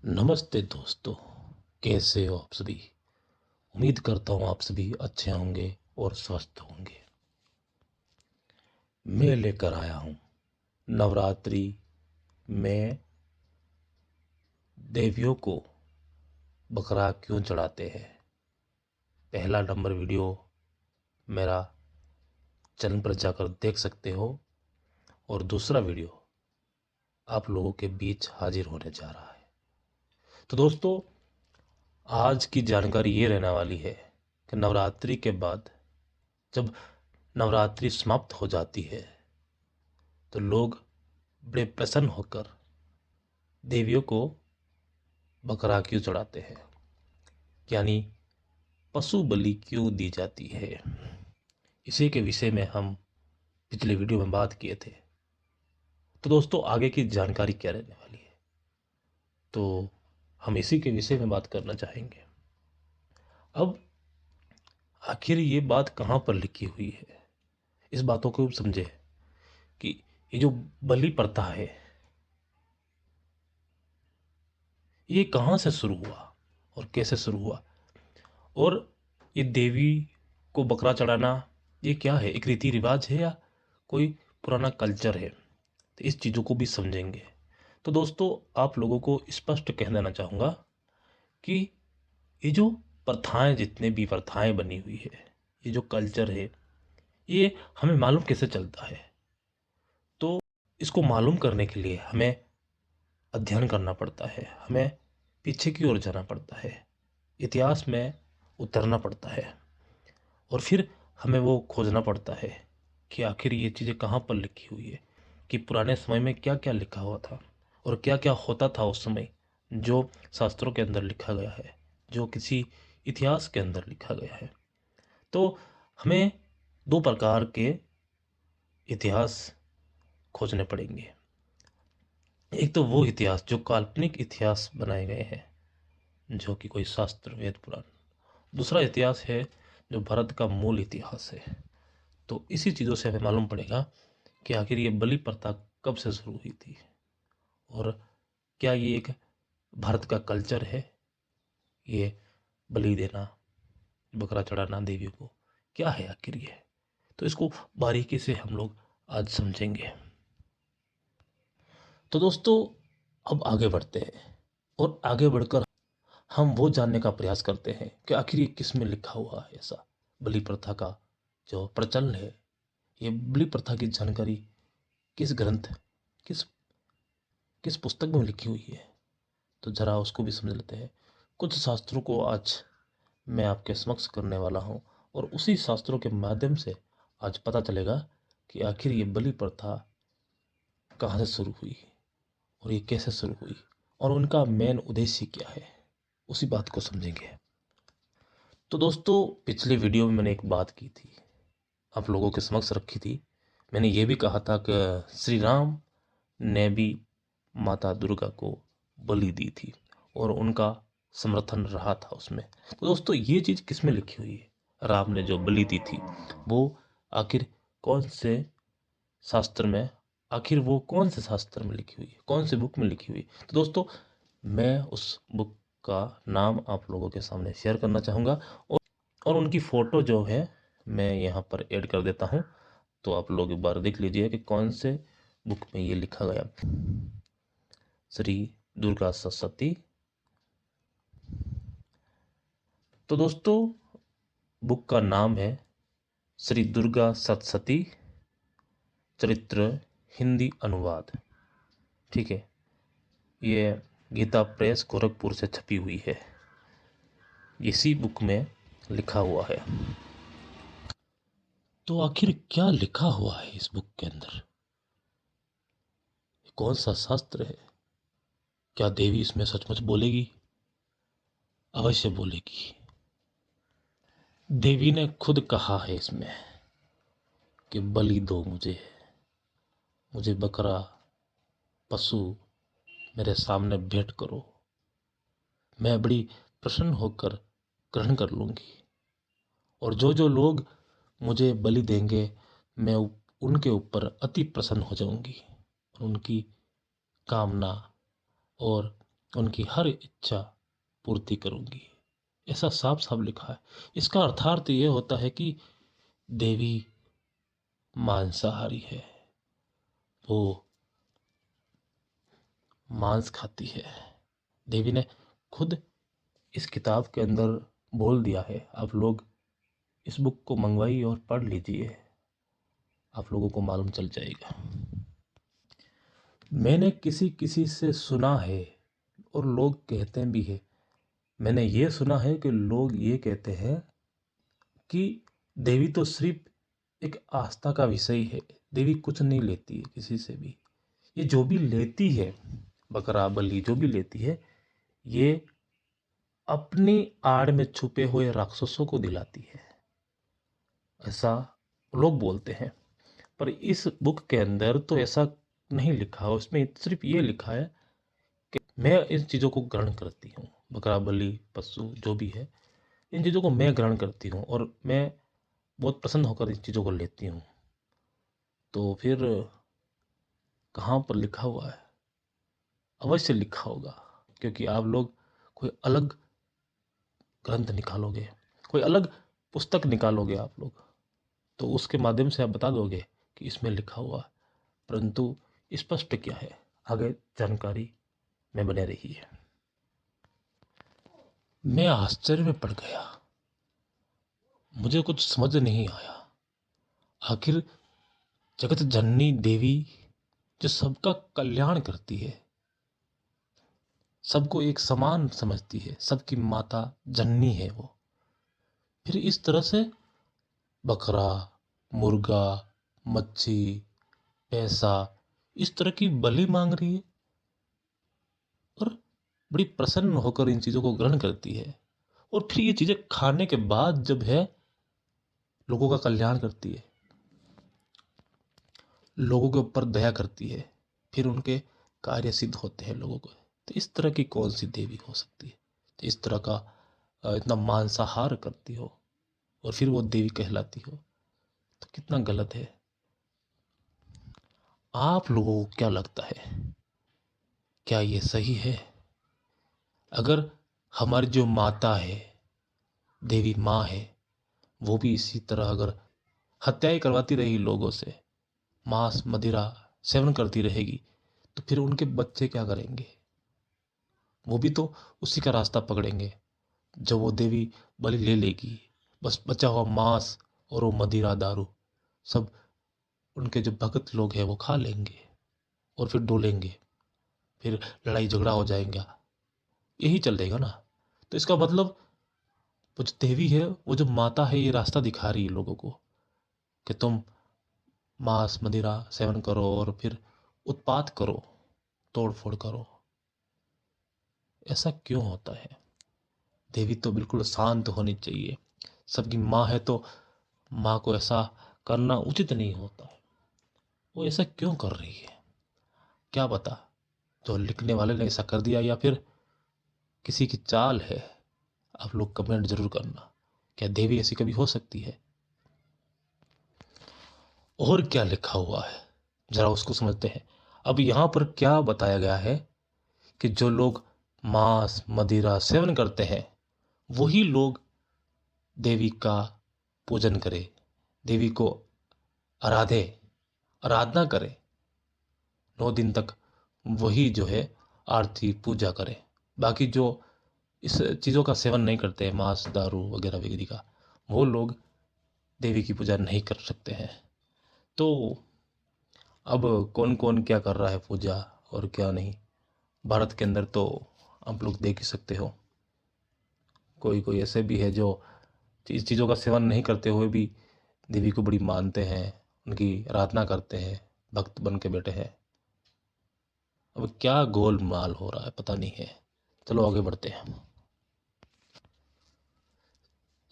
नमस्ते दोस्तों, कैसे हो आप सभी। उम्मीद करता हूँ आप सभी अच्छे होंगे और स्वस्थ होंगे। मैं लेकर आया हूँ नवरात्रि में देवियों को बकरा क्यों चढ़ाते हैं। पहला नंबर वीडियो मेरा चैनल पर जाकर देख सकते हो और दूसरा वीडियो आप लोगों के बीच हाजिर होने जा रहा है। तो दोस्तों, आज की जानकारी ये रहने वाली है कि नवरात्रि के बाद जब नवरात्रि समाप्त हो जाती है तो लोग बड़े प्रसन्न होकर देवियों को बकरा क्यों चढ़ाते हैं, यानी पशु बलि क्यों दी जाती है। इसी के विषय में हम पिछले वीडियो में बात किए थे। तो दोस्तों, आगे की जानकारी क्या रहने वाली है, तो हम इसी के विषय में बात करना चाहेंगे। अब आखिर ये बात कहाँ पर लिखी हुई है, इस बातों को समझे कि ये जो बलि प्रथा है ये कहाँ से शुरू हुआ और कैसे शुरू हुआ, और ये देवी को बकरा चढ़ाना ये क्या है, एक रीति रिवाज है या कोई पुराना कल्चर है। तो इस चीज़ों को भी समझेंगे। तो दोस्तों, आप लोगों को स्पष्ट कह देना चाहूँगा कि ये जो प्रथाएं, जितने भी प्रथाएं बनी हुई है, ये जो कल्चर है, ये हमें मालूम कैसे चलता है। तो इसको मालूम करने के लिए हमें अध्ययन करना पड़ता है, हमें पीछे की ओर जाना पड़ता है, इतिहास में उतरना पड़ता है और फिर हमें वो खोजना पड़ता है कि आखिर ये चीज़ें कहाँ पर लिखी हुई है, कि पुराने समय में क्या क्या लिखा हुआ था और क्या क्या होता था उस समय, जो शास्त्रों के अंदर लिखा गया है, जो किसी इतिहास के अंदर लिखा गया है। तो हमें दो प्रकार के इतिहास खोजने पड़ेंगे। एक तो वो इतिहास जो काल्पनिक इतिहास बनाए गए हैं, जो कि कोई शास्त्र वेद पुराण। दूसरा इतिहास है जो भारत का मूल इतिहास है। तो इसी चीज़ों से हमें मालूम पड़ेगा कि आखिर ये बलि प्रथा कब से शुरू हुई थी और क्या ये एक भारत का कल्चर है, ये बलि देना, बकरा चढ़ाना देवियों को, क्या है आखिर ये। तो इसको बारीकी से हम लोग आज समझेंगे। तो दोस्तों, अब आगे बढ़ते हैं और आगे बढ़कर हम वो जानने का प्रयास करते हैं कि आखिर ये किस में लिखा हुआ है। ऐसा बलि प्रथा का जो प्रचलन है, ये बलि प्रथा की जानकारी किस ग्रंथ, किस किस पुस्तक में लिखी हुई है, तो जरा उसको भी समझ लेते हैं। कुछ शास्त्रों को आज मैं आपके समक्ष करने वाला हूँ और उसी शास्त्रों के माध्यम से आज पता चलेगा कि आखिर ये बलि प्रथा कहाँ से शुरू हुई और ये कैसे शुरू हुई और उनका मेन उद्देश्य क्या है, उसी बात को समझेंगे। तो दोस्तों, पिछले वीडियो में मैंने एक बात की थी, आप लोगों के समक्ष रखी थी। मैंने ये भी कहा था कि श्री राम ने भी माता दुर्गा को बलि दी थी और उनका समर्थन रहा था उसमें। तो दोस्तों, ये चीज़ किस में लिखी हुई है, राम ने जो बलि दी थी वो आखिर कौन से शास्त्र में, आखिर वो कौन से शास्त्र में लिखी हुई है, कौन से बुक में लिखी हुई है। तो दोस्तों, मैं उस बुक का नाम आप लोगों के सामने शेयर करना चाहूँगा और उनकी फ़ोटो जो है मैं यहाँ पर ऐड कर देता हूँ। तो आप लोग एक बार देख लीजिए कि कौन से बुक में ये लिखा गया। श्री दुर्गा सप्तशती। तो दोस्तों, बुक का नाम है श्री दुर्गा सप्तशती चरित्र हिंदी अनुवाद। ठीक है, ये गीता प्रेस गोरखपुर से छपी हुई है, इसी बुक में लिखा हुआ है। तो आखिर क्या लिखा हुआ है इस बुक के अंदर, कौन सा शास्त्र है, क्या देवी इसमें सचमुच बोलेगी? अवश्य बोलेगी। देवी ने खुद कहा है इसमें कि बलि दो मुझे, मुझे बकरा पशु मेरे सामने भेंट करो, मैं बड़ी प्रसन्न होकर ग्रहण कर लूँगी और जो जो लोग मुझे बलि देंगे मैं उनके ऊपर अति प्रसन्न हो जाऊंगी और उनकी कामना और उनकी हर इच्छा पूर्ति करूंगी। ऐसा साफ साफ लिखा है। इसका अर्थार्थ ये होता है कि देवी मांसाहारी है, वो मांस खाती है। देवी ने खुद इस किताब के अंदर बोल दिया है। आप लोग इस बुक को मंगवाइए और पढ़ लीजिए, आप लोगों को मालूम चल जाएगा। मैंने किसी किसी से सुना है और लोग कहते भी हैं, मैंने ये सुना है कि लोग ये कहते हैं कि देवी तो सिर्फ एक आस्था का विषय है, देवी कुछ नहीं लेती है किसी से भी। ये जो भी लेती है, बकरा बलि जो भी लेती है, ये अपनी आड़ में छुपे हुए राक्षसों को दिलाती है, ऐसा लोग बोलते हैं। पर इस बुक के अंदर तो ऐसा नहीं लिखा है। उसमें सिर्फ ये लिखा है कि मैं इन चीज़ों को ग्रहण करती हूँ, बकरा बलि पशु जो भी है, इन चीज़ों को मैं ग्रहण करती हूँ और मैं बहुत प्रसन्न होकर इन चीज़ों को लेती हूँ। तो फिर कहाँ पर लिखा हुआ है? अवश्य लिखा होगा, क्योंकि आप लोग कोई अलग ग्रंथ निकालोगे, कोई अलग पुस्तक निकालोगे आप लोग, तो उसके माध्यम से आप बता दोगे कि इसमें लिखा हुआ, परंतु स्पष्ट क्या है आगे जानकारी में बने रही है। मैं आश्चर्य में पड़ गया, मुझे कुछ समझ नहीं आया। आखिर जगत जननी देवी जो सबका कल्याण करती है, सबको एक समान समझती है, सबकी माता जननी है वो, फिर इस तरह से बकरा, मुर्गा, मच्छी, पैसा, इस तरह की बलि मांग रही है और बड़ी प्रसन्न होकर इन चीज़ों को ग्रहण करती है। और फिर ये चीज़ें खाने के बाद जब है लोगों का कल्याण करती है, लोगों के ऊपर दया करती है, फिर उनके कार्य सिद्ध होते हैं लोगों को। तो इस तरह की कौन सी देवी हो सकती है तो इस तरह का इतना मांसाहार करती हो और फिर वो देवी कहलाती हो? तो कितना गलत है। आप लोगों को क्या लगता है, क्या ये सही है? अगर हमारी जो माता है, देवी माँ है, वो भी इसी तरह अगर हत्याएं करवाती रही लोगों से, मांस मदिरा सेवन करती रहेगी, तो फिर उनके बच्चे क्या करेंगे? वो भी तो उसी का रास्ता पकड़ेंगे। जब वो देवी बलि ले लेगी, बस बचा हुआ मांस और वो मदिरा दारू सब उनके जो भगत लोग हैं वो खा लेंगे और फिर डोलेंगे, फिर लड़ाई झगड़ा हो जाएगा, यही चल देगा ना। तो इसका मतलब वो जो देवी है, वो जो माता है, ये रास्ता दिखा रही है लोगों को कि तुम मांस मदिरा सेवन करो और फिर उत्पात करो, तोड़ फोड़ करो। ऐसा क्यों होता है? देवी तो बिल्कुल शांत होनी चाहिए, सबकी माँ है, तो माँ को ऐसा करना उचित नहीं होता है। वो ऐसा क्यों कर रही है? क्या पता जो लिखने वाले ने ऐसा कर दिया या फिर किसी की चाल है। आप लोग कमेंट जरूर करना, क्या देवी ऐसी कभी हो सकती है? और क्या लिखा हुआ है जरा उसको समझते हैं। अब यहां पर क्या बताया गया है कि जो लोग मांस मदिरा सेवन करते हैं, वही लोग देवी का पूजन करें, देवी को आराधे, आराधना करें, 9 दिन तक वही जो है आरती पूजा करें। बाकी जो इस चीज़ों का सेवन नहीं करते, मांस दारू वगैरह वगैरह का, वो लोग देवी की पूजा नहीं कर सकते हैं। तो अब कौन कौन क्या कर रहा है पूजा और क्या नहीं, भारत के अंदर तो आप लोग देख ही सकते हो। कोई कोई ऐसे भी है जो इस चीज़ों का सेवन नहीं करते हुए भी देवी को बड़ी मानते हैं, उनकी आराधना करते हैं, भक्त बन के बैठे हैं। अब क्या गोलमाल हो रहा है पता नहीं है। चलो आगे बढ़ते हैं।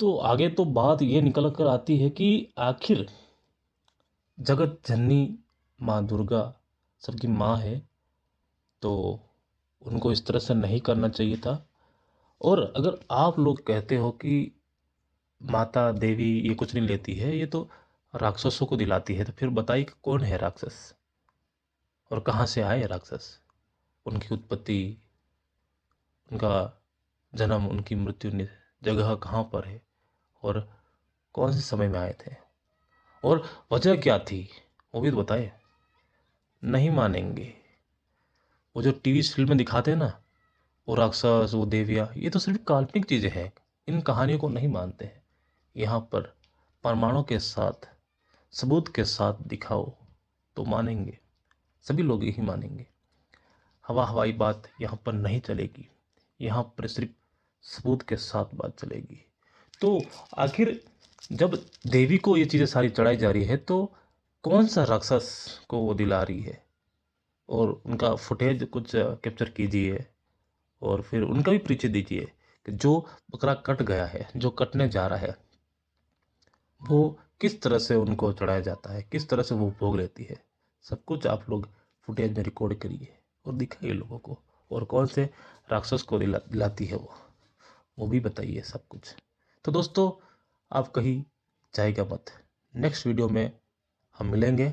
तो आगे तो बात ये निकल कर आती है कि आखिर जगत जननी माँ दुर्गा सबकी माँ है, तो उनको इस तरह से नहीं करना चाहिए था। और अगर आप लोग कहते हो कि माता देवी ये कुछ नहीं लेती है, ये तो राक्षसों को दिलाती है, तो फिर बताइए कि कौन है राक्षस और कहाँ से आए राक्षस, उनकी उत्पत्ति उनका जन्म, उनकी मृत्यु जगह कहाँ पर है और कौन से समय में आए थे और वजह क्या थी, वो भी तो बताए। नहीं मानेंगे। वो जो टीवी सीरियल में दिखाते हैं ना, वो राक्षस, वो देविया, ये तो सिर्फ काल्पनिक चीजें हैं। इन कहानियों को नहीं मानते हैं। यहाँ पर प्रमाणों के साथ, सबूत के साथ दिखाओ तो मानेंगे। सभी लोग यही मानेंगे। हवा हवाई बात यहाँ पर नहीं चलेगी। यहाँ पर सिर्फ सबूत के साथ बात चलेगी। तो आखिर जब देवी को ये चीज़ें सारी चढ़ाई जा रही है तो कौन सा राक्षस को वो दिला रही है, और उनका फुटेज कुछ कैप्चर कीजिए और फिर उनका भी परिचय दीजिए कि जो बकरा कट गया है, जो कटने जा रहा है, वो किस तरह से उनको चढ़ाया जाता है, किस तरह से वो भोग लेती है। सब कुछ आप लोग फुटेज में रिकॉर्ड करिए और दिखाइए लोगों को। और कौन से राक्षस को दिलाती है वो भी बताइए सब कुछ। तो दोस्तों, आप कहीं जाइएगा मत। नेक्स्ट वीडियो में हम मिलेंगे।